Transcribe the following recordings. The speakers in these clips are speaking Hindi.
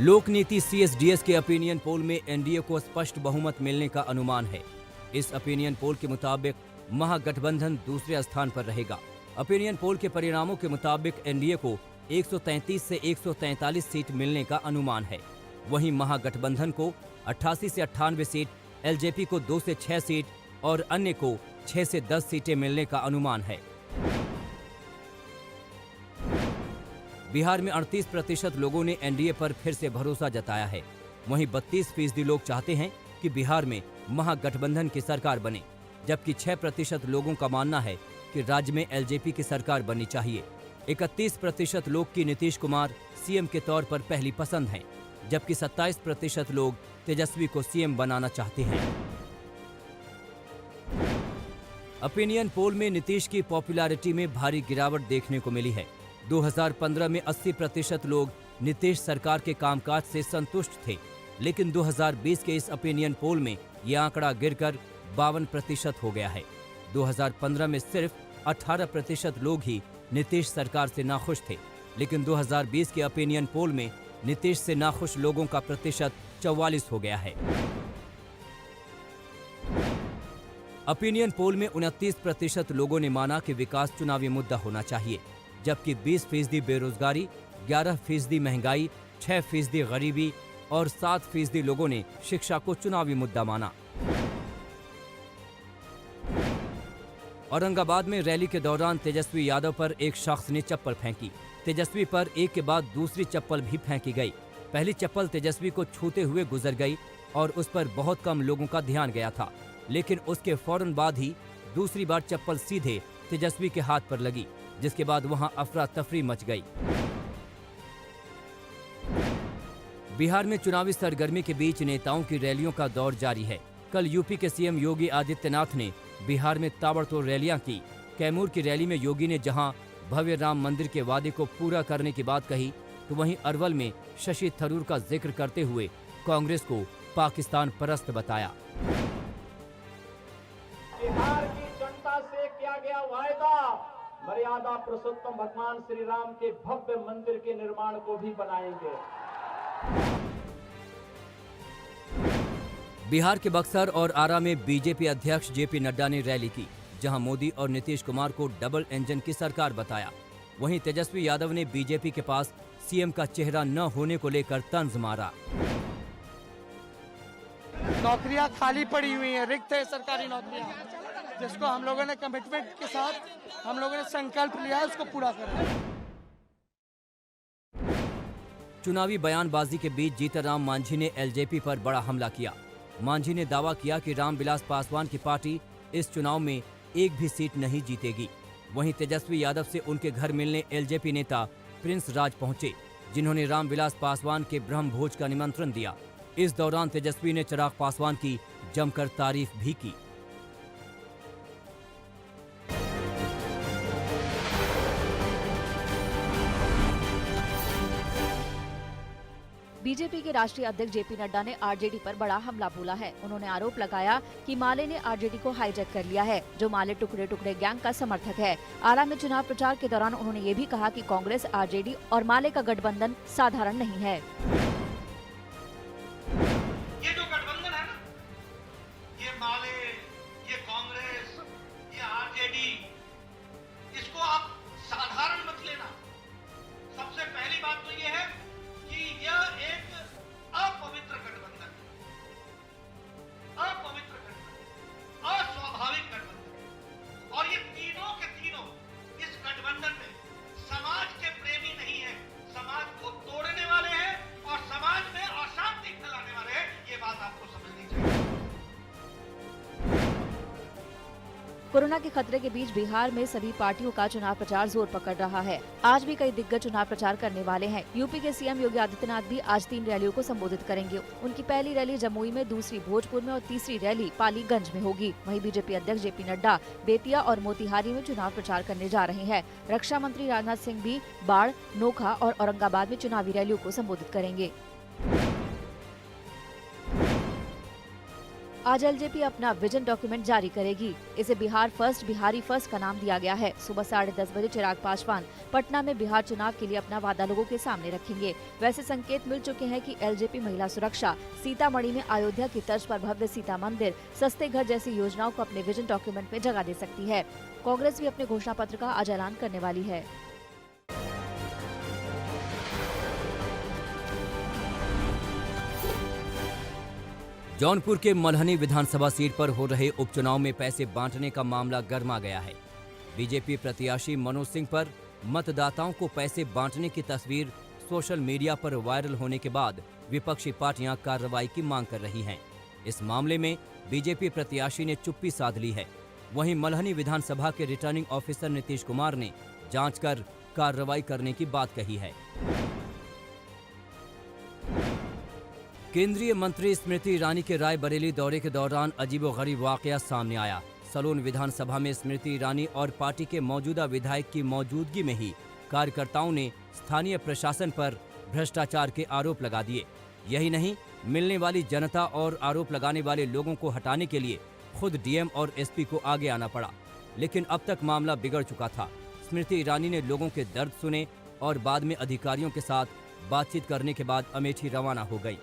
लोकनीति CSDS के ओपिनियन पोल में एनडीए को स्पष्ट बहुमत मिलने का अनुमान है। इस ओपिनियन पोल के मुताबिक महागठबंधन दूसरे स्थान पर रहेगा। ओपिनियन पोल के परिणामों के मुताबिक एनडीए को 133 से 143 सीट मिलने का अनुमान है। वहीं महागठबंधन को 88 से 98 सीट, एलजेपी को 2 से 6 सीट और अन्य को 6 से 10 सीटें मिलने का अनुमान है। बिहार में 38% लोगों ने एनडीए पर फिर से भरोसा जताया है। वहीं 32% लोग चाहते हैं कि बिहार में महागठबंधन की सरकार बने, जबकि 6% लोगों का मानना है कि राज्य में एलजेपी की सरकार बननी चाहिए। 31% लोग की नीतीश कुमार सीएम के तौर पर पहली पसंद हैं, जबकि 27% लोग तेजस्वी को सीएम बनाना चाहते हैं। ओपिनियन पोल में नीतीश की पॉपुलैरिटी में भारी गिरावट देखने को मिली है। 2015 में 80% लोग नीतीश सरकार के कामकाज से संतुष्ट थे, लेकिन 2020 के इस ओपिनियन पोल में यह आंकड़ा गिरकर 52% हो गया है। 2015 में सिर्फ 18% लोग ही नीतीश सरकार से नाखुश थे, लेकिन 2020 के ओपिनियन पोल में नीतीश से नाखुश लोगों का प्रतिशत 44 हो गया है। ओपिनियन पोल में 29% लोगों ने माना कि विकास चुनावी मुद्दा होना चाहिए, जबकि 20% बेरोजगारी, 11% महंगाई, 6% गरीबी और 7% लोगों ने शिक्षा को चुनावी मुद्दा माना। औरंगाबाद में रैली के दौरान तेजस्वी यादव पर एक शख्स ने चप्पल फेंकी। तेजस्वी पर एक के बाद दूसरी चप्पल भी फेंकी गई। पहली चप्पल तेजस्वी को छूते हुए गुजर गई और उस पर बहुत कम लोगों का ध्यान गया था, लेकिन उसके फौरन बाद ही दूसरी बार चप्पल सीधे तेजस्वी के हाथ पर लगी, जिसके बाद वहां अफरा तफरी मच गई। बिहार में चुनावी सरगर्मी के बीच नेताओं की रैलियों का दौर जारी है। कल यूपी के सीएम योगी आदित्यनाथ ने बिहार में ताबड़तोड़ रैलियां की। कैमूर की रैली में योगी ने जहां भव्य राम मंदिर के वादे को पूरा करने की बात कही, तो वहीं अरवल में शशि थरूर का जिक्र करते हुए कांग्रेस को पाकिस्तान परस्त बताया। बिहार की जनता से किया गया वायदा, मर्यादा पुरुषोत्तम भगवान श्री राम के भव्य मंदिर के निर्माण को भी बनाएंगे। बिहार के बक्सर और आरा में बीजेपी अध्यक्ष जेपी नड्डा ने रैली की, जहां मोदी और नीतीश कुमार को डबल इंजन की सरकार बताया। वहीं तेजस्वी यादव ने बीजेपी के पास सीएम का चेहरा न होने को लेकर तंज मारा। नौकरियां खाली पड़ी हुई हैं, रिक्त है सरकारी नौकरियां, जिसको हम लोगों ने कमिटमेंट के साथ हम लोगों ने संकल्प लिया है, उसको पूरा करें। चुनावी बयानबाजी के बीच जीतनराम मांझी ने एलजेपी पर बड़ा हमला किया। मांझी ने दावा किया कि रामविलास पासवान की पार्टी इस चुनाव में एक भी सीट नहीं जीतेगी। वहीं तेजस्वी यादव से उनके घर मिलने एलजेपी नेता प्रिंस राज पहुंचे, जिन्होंने रामविलास पासवान के ब्रह्म भोज का निमंत्रण दिया। इस दौरान तेजस्वी ने चिराग पासवान की जमकर तारीफ भी की। बीजेपी के राष्ट्रीय अध्यक्ष जेपी नड्डा ने आरजेडी पर बड़ा हमला बोला है। उन्होंने आरोप लगाया कि माले ने आरजेडी को हाईजैक कर लिया है, जो माले टुकड़े टुकड़े गैंग का समर्थक है। आरा में चुनाव प्रचार के दौरान उन्होंने ये भी कहा कि कांग्रेस, आरजेडी और माले का गठबंधन साधारण नहीं है। ये जो गठबंधन है ना, ये माले, ये कांग्रेस, ये आरजेडी, इसको आप साधारण मत लेना। सबसे पहली बात तो ये है कि यह एक अपवित्र गठबंधन है, अपवित्र गठबंधन, अस्वाभाविक गठबंधन है। और ये तीनों के तीनों इस गठबंधन में समाज के प्रेमी नहीं है, समाज को तोड़ने वाले हैं और समाज में अशांति फैलाने वाले हैं। ये बात आपको समझनी चाहिए। कोरोना के खतरे के बीच बिहार में सभी पार्टियों का चुनाव प्रचार जोर पकड़ रहा है। आज भी कई दिग्गज चुनाव प्रचार करने वाले हैं। यूपी के सीएम योगी आदित्यनाथ भी आज 3 रैलियों को संबोधित करेंगे। उनकी पहली रैली जमुई में, दूसरी भोजपुर में और तीसरी रैली पालीगंज में होगी। वहीं बीजेपी अध्यक्ष जेपी नड्डा बेतिया और मोतिहारी में चुनाव प्रचार करने जा रहे हैं। रक्षा मंत्री राजनाथ सिंह भी बाढ़, नोखा और औरंगाबाद में चुनावी रैलियों को संबोधित करेंगे। आज एलजेपी अपना विजन डॉक्यूमेंट जारी करेगी। इसे बिहार फर्स्ट, बिहारी फर्स्ट का नाम दिया गया है। सुबह 10:30 बजे चिराग पासवान पटना में बिहार चुनाव के लिए अपना वादा लोगों के सामने रखेंगे। वैसे संकेत मिल चुके हैं कि एलजेपी महिला सुरक्षा, सीतामढ़ी में अयोध्या की तर्ज पर भव्य सीता मंदिर, सस्ते घर जैसी योजनाओं को अपने विजन डॉक्यूमेंट में जगह दे सकती है। कांग्रेस भी अपने घोषणा पत्र का आज ऐलान करने वाली है। जौनपुर के मल्हनी विधानसभा सीट पर हो रहे उपचुनाव में पैसे बांटने का मामला गर्मा गया है। बीजेपी प्रत्याशी मनोज सिंह पर मतदाताओं को पैसे बांटने की तस्वीर सोशल मीडिया पर वायरल होने के बाद विपक्षी पार्टियां कार्रवाई की मांग कर रही हैं। इस मामले में बीजेपी प्रत्याशी ने चुप्पी साध ली है। वहीं मल्हनी विधानसभा के रिटर्निंग ऑफिसर नीतीश कुमार ने जांच कर कार्रवाई करने की बात कही है। केंद्रीय मंत्री स्मृति ईरानी के रायबरेली दौरे के दौरान अजीबोगरीब वाकया सामने आया। सलोन विधानसभा में स्मृति ईरानी और पार्टी के मौजूदा विधायक की मौजूदगी में ही कार्यकर्ताओं ने स्थानीय प्रशासन पर भ्रष्टाचार के आरोप लगा दिए। यही नहीं, मिलने वाली जनता और आरोप लगाने वाले लोगों को हटाने के लिए खुद डीएम और एसपी को आगे आना पड़ा। लेकिन अब तक मामला बिगड़ चुका था। स्मृति ईरानी ने लोगों के दर्द सुने और बाद में अधिकारियों के साथ बातचीत करने के बाद अमेठी रवाना हो गई।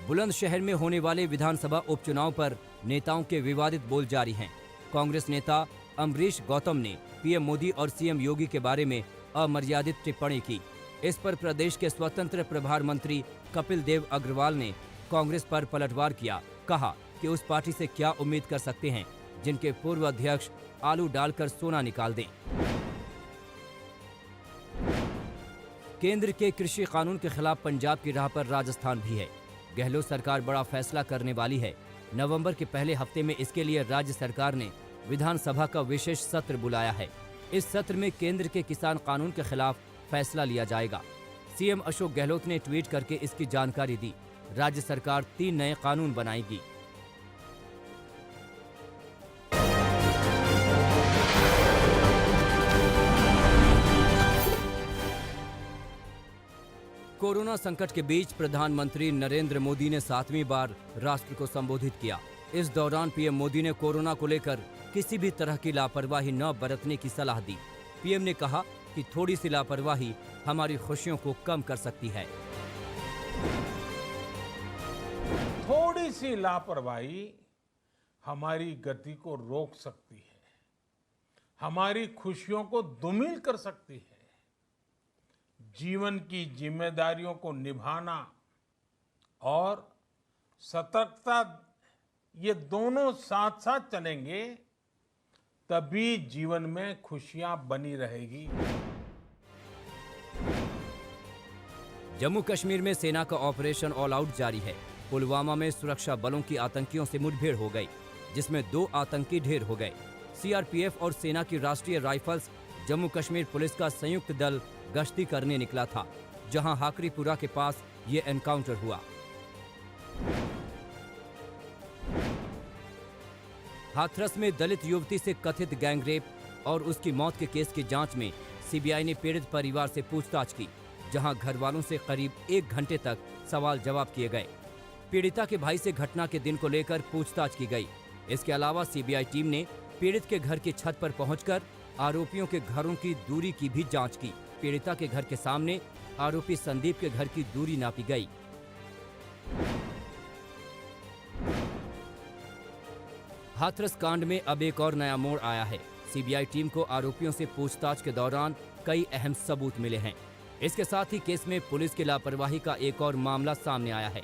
बुलंदशहर में होने वाले विधानसभा उपचुनाव पर नेताओं के विवादित बोल जारी हैं। कांग्रेस नेता अमरीश गौतम ने पीएम मोदी और सीएम योगी के बारे में अमर्यादित टिप्पणी की। इस पर प्रदेश के स्वतंत्र प्रभार मंत्री कपिल देव अग्रवाल ने कांग्रेस पर पलटवार किया। कहा कि उस पार्टी से क्या उम्मीद कर सकते हैं जिनके पूर्व अध्यक्ष आलू डालकर सोना निकाल दें। केंद्र के कृषि कानून के खिलाफ पंजाब की राह पर राजस्थान भी है। गहलोत सरकार बड़ा फैसला करने वाली है। नवंबर के पहले हफ्ते में इसके लिए राज्य सरकार ने विधानसभा का विशेष सत्र बुलाया है। इस सत्र में केंद्र के किसान कानून के खिलाफ फैसला लिया जाएगा। सीएम अशोक गहलोत ने ट्वीट करके इसकी जानकारी दी। राज्य सरकार 3 नए कानून बनाएगी। कोरोना संकट के बीच प्रधानमंत्री नरेंद्र मोदी ने 7वीं बार राष्ट्र को संबोधित किया। इस दौरान पीएम मोदी ने कोरोना को लेकर किसी भी तरह की लापरवाही न बरतने की सलाह दी। पीएम ने कहा कि थोड़ी सी लापरवाही हमारी खुशियों को कम कर सकती है। थोड़ी सी लापरवाही हमारी गति को रोक सकती है, हमारी खुशियों को धूमिल कर सकती है। जीवन की जिम्मेदारियों को निभाना और सतर्कता, ये दोनों साथ साथ चलेंगे तभी जीवन में खुशियां बनी रहेगी। जम्मू कश्मीर में सेना का ऑपरेशन ऑल आउट जारी है। पुलवामा में सुरक्षा बलों की आतंकियों से मुठभेड़ हो गई, जिसमें 2 आतंकी ढेर हो गए। सीआरपीएफ और सेना की राष्ट्रीय राइफल्स, जम्मू कश्मीर पुलिस का संयुक्त दल गश्ती करने निकला था, जहां हाकरीपुरा के पास ये एनकाउंटर हुआ। हाथरस में दलित युवती से कथित गैंगरेप और उसकी मौत के केस की जांच में सीबीआई ने पीड़ित परिवार से पूछताछ की, जहां घर वालों से करीब 1 घंटे तक सवाल जवाब किए गए। पीड़िता के भाई से घटना के दिन को लेकर पूछताछ की गई। इसके अलावा सीबीआई टीम ने पीड़ित के घर की छत पर पहुंचकर आरोपियों के घरों की दूरी की भी जांच की। पीड़िता के घर के सामने आरोपी संदीप के घर की दूरी नापी गई। हाथरस कांड में अब एक और नया मोड़ आया है। सीबीआई टीम को आरोपियों से पूछताछ के दौरान कई अहम सबूत मिले हैं। इसके साथ ही केस में पुलिस की लापरवाही का एक और मामला सामने आया है।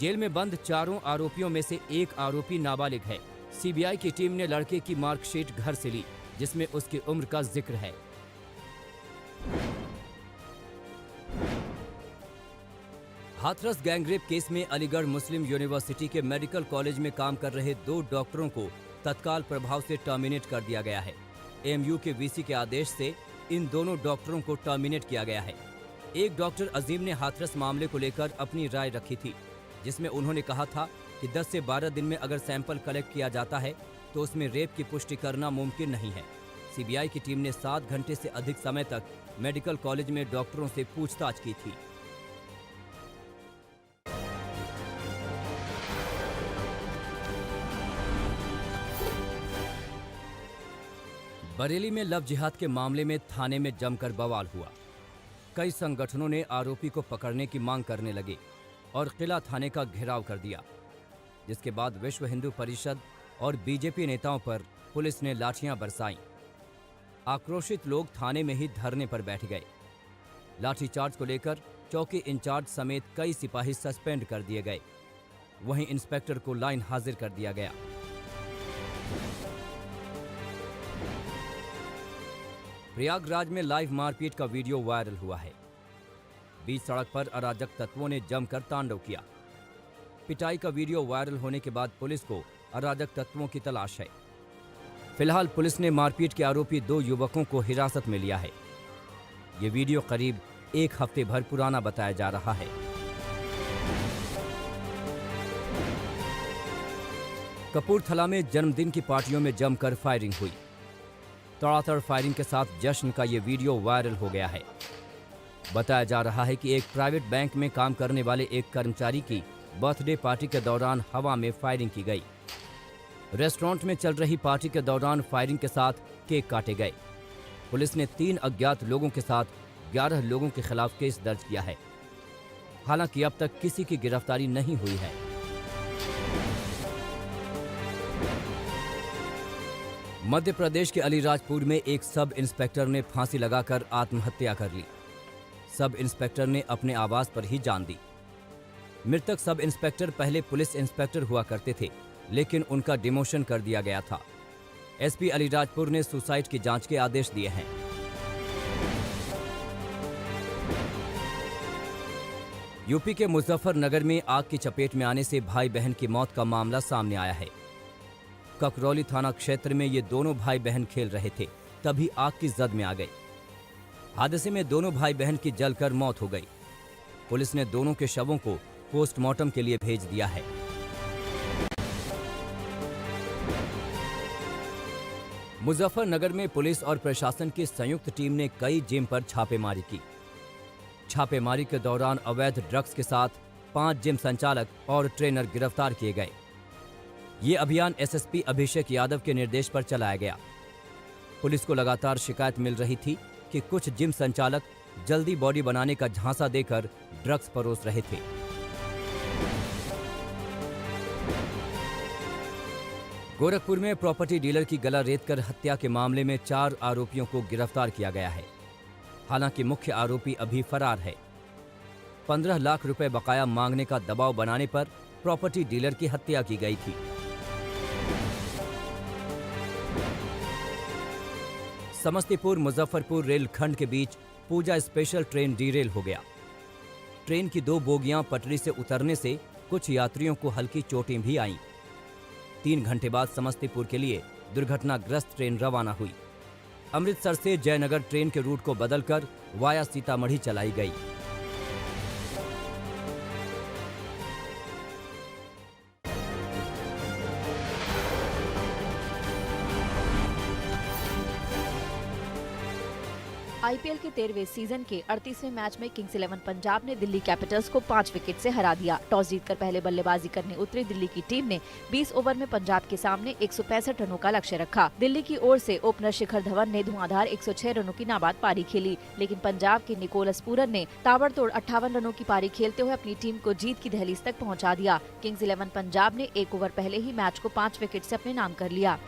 जेल में बंद 4 आरोपियों में से एक आरोपी नाबालिग है। सीबीआई की टीम ने लड़के की मार्कशीट घर से ली, जिसमें उसकी उम्र का जिक्र है। हाथरस गैंगरेप केस में अलीगढ़ मुस्लिम यूनिवर्सिटी के मेडिकल कॉलेज में काम कर रहे 2 डॉक्टरों को तत्काल प्रभाव से टर्मिनेट कर दिया गया है। एएमयू के वीसी के आदेश से इन दोनों डॉक्टरों को टर्मिनेट किया गया है। एक डॉक्टर अजीम ने हाथरस मामले को लेकर अपनी राय रखी थी, जिसमें उन्होंने कहा था कि 10 से 12 दिन में अगर सैंपल कलेक्ट किया जाता है तो उसमें रेप की पुष्टि करना मुमकिन नहीं है। सीबीआई की टीम ने 7 घंटे से अधिक समय तक मेडिकल कॉलेज में डॉक्टरों से पूछताछ की थी। बरेली में लव जिहाद के मामले में थाने में जमकर बवाल हुआ। कई संगठनों ने आरोपी को पकड़ने की मांग करने लगे और किला थाने का घेराव कर दिया, जिसके बाद विश्व हिंदू परिषद और बीजेपी नेताओं पर पुलिस ने लाठियां बरसाईं। आक्रोशित लोग थाने में ही धरने पर बैठ गए। लाठीचार्ज को लेकर चौकी इंचार्ज समेत कई सिपाही सस्पेंड कर दिए गए। वहीं इंस्पेक्टर को लाइन हाजिर कर दिया गया। प्रयागराज में लाइव मारपीट का वीडियो वायरल हुआ है। बीच सड़क पर अराजक तत्वों ने जमकर तांडव किया। पिटाई का वीडियो वायरल होने के बाद पुलिस को अराजक तत्वों की तलाश है। फिलहाल पुलिस ने मारपीट के आरोपी 2 युवकों को हिरासत में लिया है। ये वीडियो करीब 1 हफ्ते भर पुराना बताया जा रहा है। कपूरथला में जन्मदिन की पार्टियों में जमकर फायरिंग हुई। तड़ातड़ फायरिंग के साथ जश्न का ये वीडियो वायरल हो गया है। बताया जा रहा है कि एक प्राइवेट बैंक में काम करने वाले एक कर्मचारी की बर्थडे पार्टी के दौरान हवा में फायरिंग की गई। रेस्टोरेंट में चल रही पार्टी के दौरान फायरिंग के साथ केक काटे गए। पुलिस ने 3 अज्ञात लोगों के साथ 11 लोगों के खिलाफ केस दर्ज किया है। हालांकि अब तक किसी की गिरफ्तारी नहीं हुई है। मध्य प्रदेश के अलीराजपुर में एक सब इंस्पेक्टर ने फांसी लगाकर आत्महत्या कर ली। सब इंस्पेक्टर ने अपने आवास पर ही जान दी। मृतक सब इंस्पेक्टर पहले पुलिस इंस्पेक्टर हुआ करते थे, लेकिन उनका डिमोशन कर दिया गया था। एसपी अलीराजपुर ने सुसाइड की जांच के आदेश दिए हैं। यूपी के मुजफ्फरनगर में आग की चपेट में आने से भाई बहन की मौत का मामला सामने आया है। ककरौली थाना क्षेत्र में ये दोनों भाई बहन खेल रहे थे, तभी आग की जद में आ गए। हादसे में दोनों भाई बहन की जलकर मौत हो गई। पुलिस ने दोनों के शवों को पोस्टमार्टम के लिए भेज दिया है। मुजफ्फरनगर में पुलिस और प्रशासन की संयुक्त टीम ने कई जिम पर छापेमारी की। छापेमारी के दौरान अवैध ड्रग्स के साथ 5 जिम संचालक और ट्रेनर गिरफ्तार किए गए। ये अभियान एसएसपी अभिषेक यादव के निर्देश पर चलाया गया। पुलिस को लगातार शिकायत मिल रही थी कि कुछ जिम संचालक जल्दी बॉडी बनाने का झांसा देकर ड्रग्स परोस रहे थे। गोरखपुर में प्रॉपर्टी डीलर की गला रेतकर हत्या के मामले में 4 आरोपियों को गिरफ्तार किया गया है। हालांकि मुख्य आरोपी अभी फरार है। 15 लाख रुपए बकाया मांगने का दबाव बनाने पर प्रॉपर्टी डीलर की हत्या की गई थी। समस्तीपुर मुजफ्फरपुर रेलखंड के बीच पूजा स्पेशल ट्रेन डीरेल हो गया। ट्रेन की 2 बोगियां पटरी से उतरने से कुछ यात्रियों को हल्की चोटें भी आईं। 3 घंटे बाद समस्तीपुर के लिए दुर्घटनाग्रस्त ट्रेन रवाना हुई। अमृतसर से जयनगर ट्रेन के रूट को बदलकर वाया सीतामढ़ी चलाई गई। आईपीएल के 13वें सीजन के 38वें मैच में किंग्स 11 पंजाब ने दिल्ली कैपिटल्स को 5 विकेट से हरा दिया। टॉस जीतकर पहले बल्लेबाजी करने उतरी दिल्ली की टीम ने 20 ओवर में पंजाब के सामने 165 रनों का लक्ष्य रखा। दिल्ली की ओर से ओपनर शिखर धवन ने धुआंधार 106 रनों की नाबाद पारी खेली, लेकिन पंजाब के निकोलस पूरन ने ताबड़तोड़ 58 रनों की पारी खेलते हुए अपनी टीम को जीत की दहलीज तक पहुँचा दिया। किंग्स 11 पंजाब ने 1 ओवर पहले ही मैच को 5 विकेट से अपने नाम कर लिया।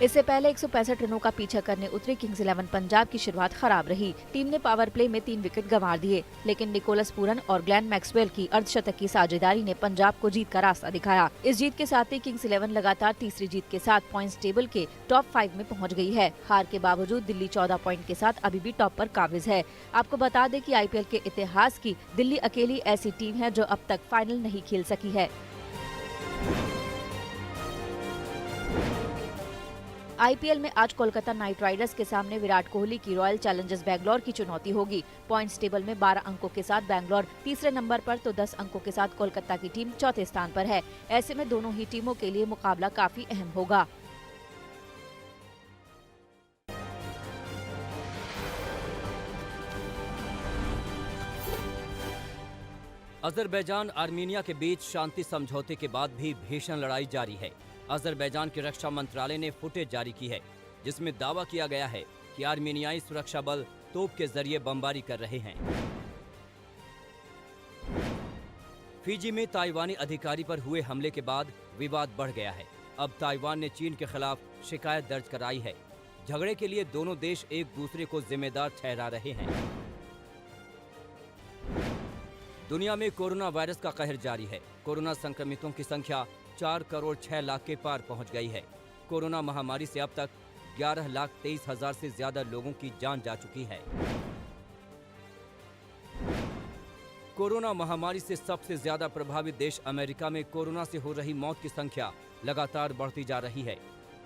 इससे पहले 165 रनों का पीछा करने उतरी किंग्स 11 पंजाब की शुरुआत खराब रही। टीम ने पावर प्ले में 3 विकेट गंवा दिए, लेकिन निकोलस पूरन और ग्लेन मैक्सवेल की अर्धशतक की साझेदारी ने पंजाब को जीत का रास्ता दिखाया। इस जीत के साथ ही किंग्स 11 लगातार तीसरी जीत के साथ पॉइंट्स टेबल के टॉप 5 में पहुंच गई है। हार के बावजूद दिल्ली 14 पॉइंट के साथ अभी भी टॉप पर काबिज है। आपको बता दें कि आईपीएल के इतिहास की दिल्ली अकेली ऐसी टीम है जो अब तक फाइनल नहीं खेल सकी है। आईपीएल में आज कोलकाता नाइट राइडर्स के सामने विराट कोहली की रॉयल चैलेंजर्स बैंगलोर की चुनौती होगी। पॉइंट्स टेबल में 12 अंकों के साथ बैंगलोर तीसरे नंबर पर तो 10 अंकों के साथ कोलकाता की टीम चौथे स्थान पर है। ऐसे में दोनों ही टीमों के लिए मुकाबला काफी अहम होगा। अजरबैजान आर्मीनिया के बीच शांति समझौते के बाद भी भीषण लड़ाई जारी है। अजरबैजान के रक्षा मंत्रालय ने फुटेज जारी की है जिसमें दावा किया गया है कि आर्मेनियाई सुरक्षा बल तोप के जरिए बमबारी कर रहे हैं। फिजी में ताइवानी अधिकारी पर हुए हमले के बाद विवाद बढ़ गया है। अब ताइवान ने चीन के खिलाफ शिकायत दर्ज कराई है। झगड़े के लिए दोनों देश एक दूसरे को जिम्मेदार ठहरा रहे हैं। दुनिया में कोरोना वायरस का कहर जारी है। कोरोना संक्रमितों की संख्या 4 करोड़ 6 लाख के पार पहुंच गई है। कोरोना महामारी से अब तक 11,23,000 से ज्यादा लोगों की जान जा चुकी है। कोरोना महामारी से सबसे ज्यादा प्रभावित देश अमेरिका में कोरोना से हो रही मौत की संख्या लगातार बढ़ती जा रही है।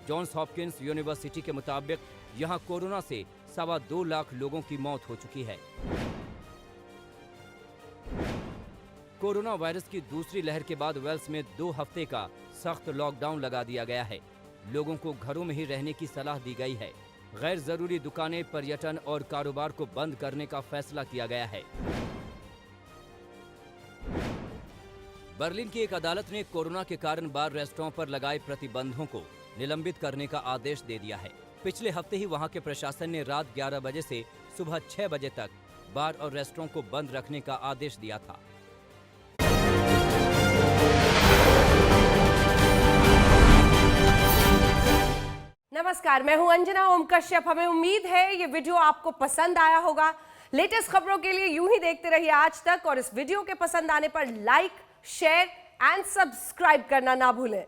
जॉन्स हॉपकिंस यूनिवर्सिटी के मुताबिक यहां कोरोना से 2.25 लाख लोगों की मौत हो चुकी है। कोरोना वायरस की दूसरी लहर के बाद वेल्स में 2 हफ्ते का सख्त लॉकडाउन लगा दिया गया है। लोगों को घरों में ही रहने की सलाह दी गई है। गैर जरूरी दुकानें, पर्यटन और कारोबार को बंद करने का फैसला किया गया है। बर्लिन की एक अदालत ने कोरोना के कारण बार रेस्टोरेंट पर लगाए प्रतिबंधों को निलंबित करने का आदेश दे दिया है। पिछले हफ्ते ही वहां के प्रशासन ने रात 11 बजे से सुबह 6 बजे तक बार और रेस्टोरेंट को बंद रखने का आदेश दिया था। नमस्कार, मैं हूं अंजना ओम कश्यप। हमें उम्मीद है ये वीडियो आपको पसंद आया होगा। लेटेस्ट खबरों के लिए यूं ही देखते रहिए आज तक और इस वीडियो के पसंद आने पर लाइक, शेयर एंड सब्सक्राइब करना ना भूलें।